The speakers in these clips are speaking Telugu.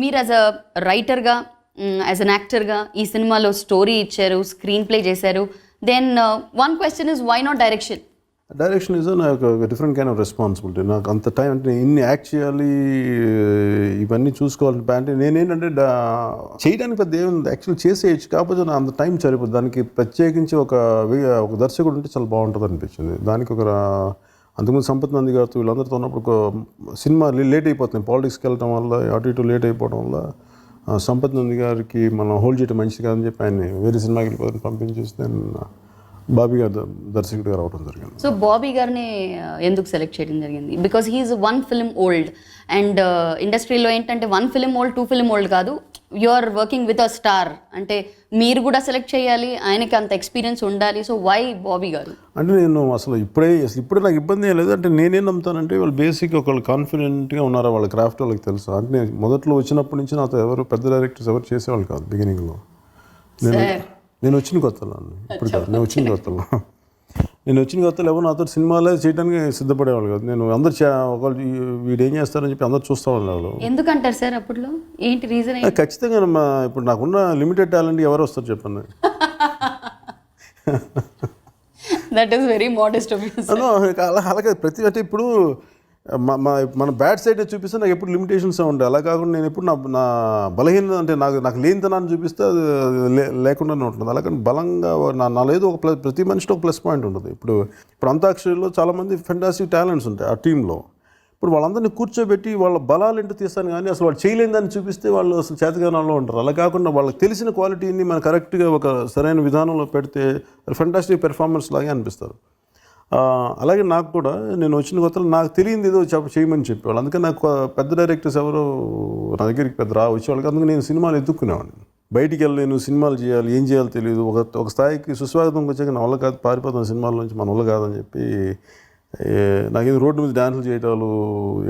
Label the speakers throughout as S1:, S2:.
S1: మీరు యాజ్ అ రైటర్గా, యాజ్ అన్ యాక్టర్గా ఈ సినిమాలో స్టోరీ ఇచ్చారు, స్క్రీన్ ప్లే చేశారు. Then one question is why not direction?
S2: Direction is నాకు డిఫరెంట్ కైండ్ ఆఫ్ రెస్పాన్సిబిలిటీ. నాకు అంత టైం అంటే ఇన్ని యాక్ట్ చేయాలి, ఇవన్నీ చూసుకోవాలంటే అంటే నేనేంటంటే చేయడానికి పెద్ద ఏముంది, యాక్చువల్లీ చేసేయచ్చు, కాకపోతే నా అంత టైం సరిపోదు. దానికి ప్రత్యేకించి ఒక దర్శకుడు ఉంటే చాలా బాగుంటుంది అనిపించింది. దానికి ఒక అంతకుముందు సంపత్ నంది గారితో వీళ్ళందరితో ఉన్నప్పుడు ఒక సినిమా లేట్ అయిపోతుంది, పాలిటిక్స్కి వెళ్ళడం వల్ల అటు ఇటు లేట్ అయిపోవడం వల్ల సంపత్ నంది గారికి మనం హోల్డ్ చేయడం మంచిది కాదని చెప్పి ఆయన వేరే సినిమాకి వెళ్ళిపోతే పంపించేసి నేను బాబీ గారు దర్శకుడిగా రావడం జరిగింది.
S1: సో బాబీ గారిని ఎందుకు సెలెక్ట్ చేయడం జరిగింది? Because he's 1 film old and ఇండస్ట్రీలో ఏంటంటే 1 ఫిల్మ్ ఓల్డ్ 2 ఫిల్మ్ ఓల్డ్ కాదు, you are working with a star, అంటే మీరు కూడా సెలెక్ట్ చేయాలి, ఆయనకి అంత ఎక్స్పీరియన్స్ ఉండాలి. సో వై బాబీ గారు? అంటే
S2: నేను అసలు ఇప్పుడే నాకు ఇబ్బంది ఏం లేదు. అంటే నేనేం నమ్ముతానంటే వాళ్ళు బేసిక్ ఒకళ్ళు కాన్ఫిడెంట్గా ఉన్నారా, వాళ్ళ క్రాఫ్ట్ వాళ్ళకి తెలుసు. అంటే నేను మొదట్లో వచ్చినప్పటి నుంచి నాతో ఎవరు పెద్ద డైరెక్టర్స్ ఎవరు చేసేవాళ్ళు కాదు బిగినింగ్లో. నేను వచ్చిన కొత్తలో ఇప్పుడు కాదు, నేను వచ్చిన కొత్తలో ఎవరు నాతో సినిమాలే చేయడానికి సిద్ధపడేవాళ్ళు కాదు. నేను అందరు ఒకళ్ళు వీడు ఏం చేస్తారని చెప్పి అందరు చూస్తూ వాళ్ళు.
S1: ఎందుకంటారు సార్ అప్పట్లో? ఏంటి రీజన్?
S2: ఖచ్చితంగా ఇప్పుడు నాకున్న లిమిటెడ్ టాలెంట్ ఎవరు వస్తారు చెప్పండి.
S1: That is very modest of you.
S2: అలాగే ప్రతి అంటే ఇప్పుడు మన బ్యాడ్ సైడ్ చూపిస్తే నాకు ఎప్పుడు లిమిటేషన్స్ ఉంటాయి. అలా కాకుండా నేను ఎప్పుడు నా బలహీనత అంటే నాకు లేనితనాన్ని చూపిస్తే అది లేకుండానే ఉంటుంది. అలాగే బలంగా నాలో ఏదో ఒక ప్రతి మనిషిలో ఒక ప్లస్ పాయింట్ ఉంటుంది. ఇప్పుడు అంతాక్షరిలో చాలామంది ఫెంటాస్టిక్ టాలెంట్స్ ఉంటాయి ఆ టీంలో. ఇప్పుడు వాళ్ళందరినీ కూర్చోబెట్టి వాళ్ళ బలాలు ఏంటో తీస్తాను, కానీ అసలు వాళ్ళు చేయలేదని చూపిస్తే వాళ్ళు అసలు చేతగానంలో ఉంటారు. అలా కాకుండా వాళ్ళకి తెలిసిన క్వాలిటీని మనం కరెక్ట్గా ఒక సరైన విధానంలో పెడితే ఫెంటాస్టిక్ పెర్ఫార్మెన్స్ లాగే అనిపిస్తారు. అలాగే నాకు కూడా నేను వచ్చిన కొత్తలో నాకు తెలియదు ఏదో చేయమని చెప్పేవాళ్ళు. అందుకని నాకు పెద్ద డైరెక్టర్స్ ఎవరో నా దగ్గరికి పెద్ద వచ్చేవాళ్ళకి. అందుకే నేను సినిమాలు ఎత్తుక్కునేవాడిని. బయటికి వెళ్ళలేను, సినిమాలు చేయాలి, ఏం చేయాలో తెలియదు. ఒక స్థాయికి సుస్వాగతంకి వచ్చాక నా వల్ల కాదు, పారిపోతాం సినిమాల నుంచి, మన వల్ల కాదని చెప్పి నాకేదో రోడ్డు మీద డ్యాన్సులు చేయటాలు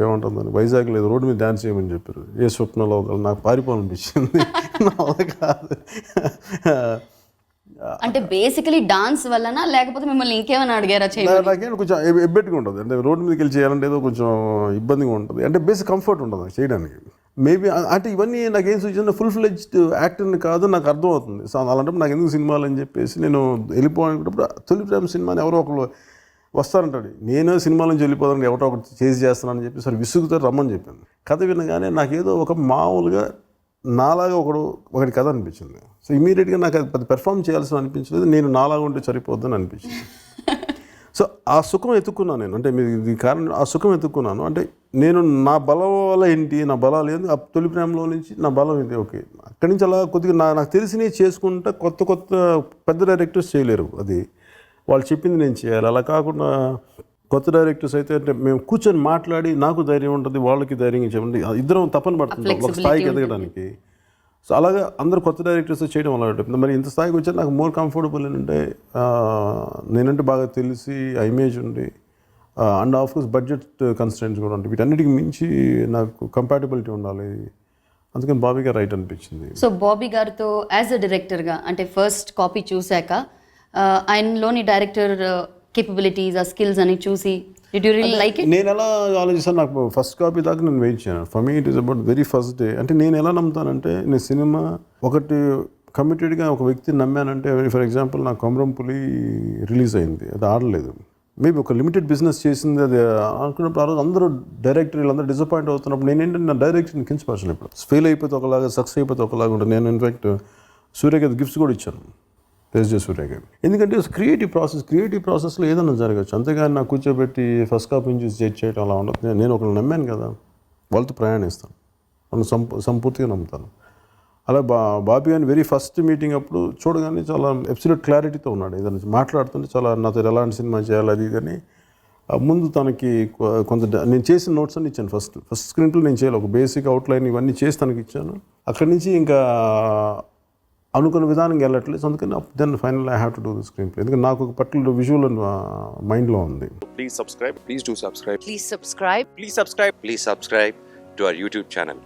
S2: ఏమంటుందని వైజాగ్ లేదు రోడ్డు మీద డ్యాన్స్ చేయమని చెప్పారు. ఏ స్వప్నలో నాకు పారిపోవాలనిపించింది, నా వల్ల కాదు.
S1: అంటే బేసికలీ డాన్స్ వల్లనా లేకపోతే మిమ్మల్ని ఇంకేమైనా అడిగారా?
S2: నాకేం కొంచెం ఎబ్బెట్టుగా ఉంటుంది. అంటే రోడ్డు మీదకి వెళ్ళి చేయాలంటే ఏదో కొంచెం ఇబ్బందిగా ఉంటుంది. అంటే బేసిక్ కంఫర్ట్ ఉంటుంది నాకు చేయడానికి. మేబీ అంటే ఇవన్నీ నాకేం సూచన ఫుల్ ఫ్లెడ్జ్డ్ యాక్టర్ని కాదు నాకు అర్థమవుతుంది. సో అలాంటప్పుడు నాకు ఎందుకు సినిమాలు అని చెప్పేసి నేను వెళ్ళిపోవాలనుకున్నప్పుడు తొలి ప్రేమ సినిమాని ఎవరో ఒకరు వస్తారంటాడు, నేను సినిమాల నుంచి వెళ్ళిపోదానికి ఎవరో ఒకటి చేస్తానని చెప్పి సరే విసుగుతో రమ్మని చెప్పాను. కథ వినగానే నాకేదో ఒక మామూలుగా నాలాగా ఒకటి కథ అనిపించింది. సో ఇమీడియట్గా నాకు అది పెద్ద పెర్ఫామ్ చేయాల్సిన అనిపించలేదు. నేను నాలాగా ఉంటే సరిపోద్దని అనిపించింది. సో ఆ సుఖం ఎత్తుక్కున్నాను నేను. అంటే ఇది కారణం ఆ సుఖం ఎత్తుక్కున్నాను. అంటే నేను నా బలం వల్ల ఏంటి, నా బలాలు ఏంటి, ఆ తొలి ప్రేమలో నుంచి నా బలం ఏంటి, ఓకే అక్కడి నుంచి అలా కొద్దిగా నాకు తెలిసినవి చేసుకుంటా కొత్త పెద్ద డైరెక్టర్స్ చేయలేరు. అది వాళ్ళు చెప్పింది నేను చేయాలి. అలా కాకుండా కొత్త డైరెక్టర్స్ అయితే అంటే మేము కూర్చొని మాట్లాడి నాకు ధైర్యం ఉంటుంది, వాళ్ళకి ధైర్యంగా చెప్పండి, ఇద్దరం తప్పని పడుతుంటాం ఒక స్థాయికి ఎదగడానికి. సో అలాగే అందరూ కొత్త డైరెక్టర్స్ చేయడం అలవాటు. మరి ఇంత స్థాయికి వచ్చి నాకు మోర్ కంఫర్టబుల్ ఏంటంటే నేనంటే బాగా తెలిసి ఆ ఇమేజ్ ఉండి and of course budget constants కూడా ఉంటాయి. వీటన్నిటికి మించి నాకు కంపాటబిలిటీ ఉండాలి. అందుకని బాబీ గారు రైట్ అనిపించింది.
S1: సో బాబీ గారితో యాజ్ అ డైరెక్టర్గా అంటే ఫస్ట్ కాపీ చూశాక ఆయనలోని డైరెక్టర్ కేపబిలిటీస్ ఆ స్కిల్స్ అని చూసి did you really like it?
S2: నేను ఎలా ఆలోచిస్తాను, నాకు ఫస్ట్ కాపీ దాకా నేను వెయిట్ చేయను. For me it is about very first day. అంటే నేను ఎలా నమ్ముతానంటే నేను సినిమా ఒకటి కమిటెడ్గా ఒక వ్యక్తిని నమ్మానంటే, ఫర్ ఎగ్జాంపుల్ నాకు కొమరం పులి రిలీజ్ అయింది, అది ఆడలేదు. మేబీ ఒక లిమిటెడ్ బిజినెస్ చేసింది అది అనుకున్నప్పుడు ఆ రోజు అందరూ డైరెక్టర్ వీళ్ళందరూ డిసప్పాయింట్ అవుతున్నప్పుడు నేను ఏంటంటే నా డైరెక్షన్ కించపరచను. ఇప్పుడు ఫెయిల్ అయిపోతే ఒకలాగా, సక్సెస్ అయిపోతే ఒకలాగా ఉంటుంది. నేను ఇన్ఫాక్ట్ సూర్యకి గిఫ్ట్స్ కూడా ఇచ్చాను, తేజ సూర్యకి. ఎందుకంటే క్రియేటివ్ ప్రాసెస్లో ఏదైనా జరగచ్చు. అంతేగాని నాకు కూర్చోబెట్టి ఫస్ట్ కాపీ చూసి జడ్జ్ చేయడం అలా ఉండదు. నేను ఒకళ్ళు నమ్మాను కదా, వాళ్ళతో ప్రయాణిస్తాను, వాళ్ళని సంపూర్తిగా నమ్ముతాను. అలా బాబీ అని వెరీ ఫస్ట్ మీటింగ్ అప్పుడు చూడగానే చాలా అబ్సల్యూట్ క్లారిటీతో ఉన్నాడు. ఏదైనా మాట్లాడుతుంటే చాలా నాతో ఎలాంటి సినిమా చేయాలి అది కానీ ముందు తనకి కొంత నేను చేసిన నోట్స్ అన్ని ఇచ్చాను. ఫస్ట్ స్క్రీన్ ప్లే నేను చేయాలి, ఒక బేసిక్ అవుట్లైన్ ఇవన్నీ చేసి తనకి ఇచ్చాను. అక్కడి నుంచి ఇంకా అనుకున్న విధానంగా వెళ్ళట్లేదు. అందుకని then final I have to do the screen play. ఎందుకంటే నాకు ఒక పర్టికులర్ విజువల్ మైండ్లో ఉంది.
S3: Please subscribe. Please do subscribe.
S1: Please subscribe.
S3: Please subscribe. Please subscribe to our YouTube channel.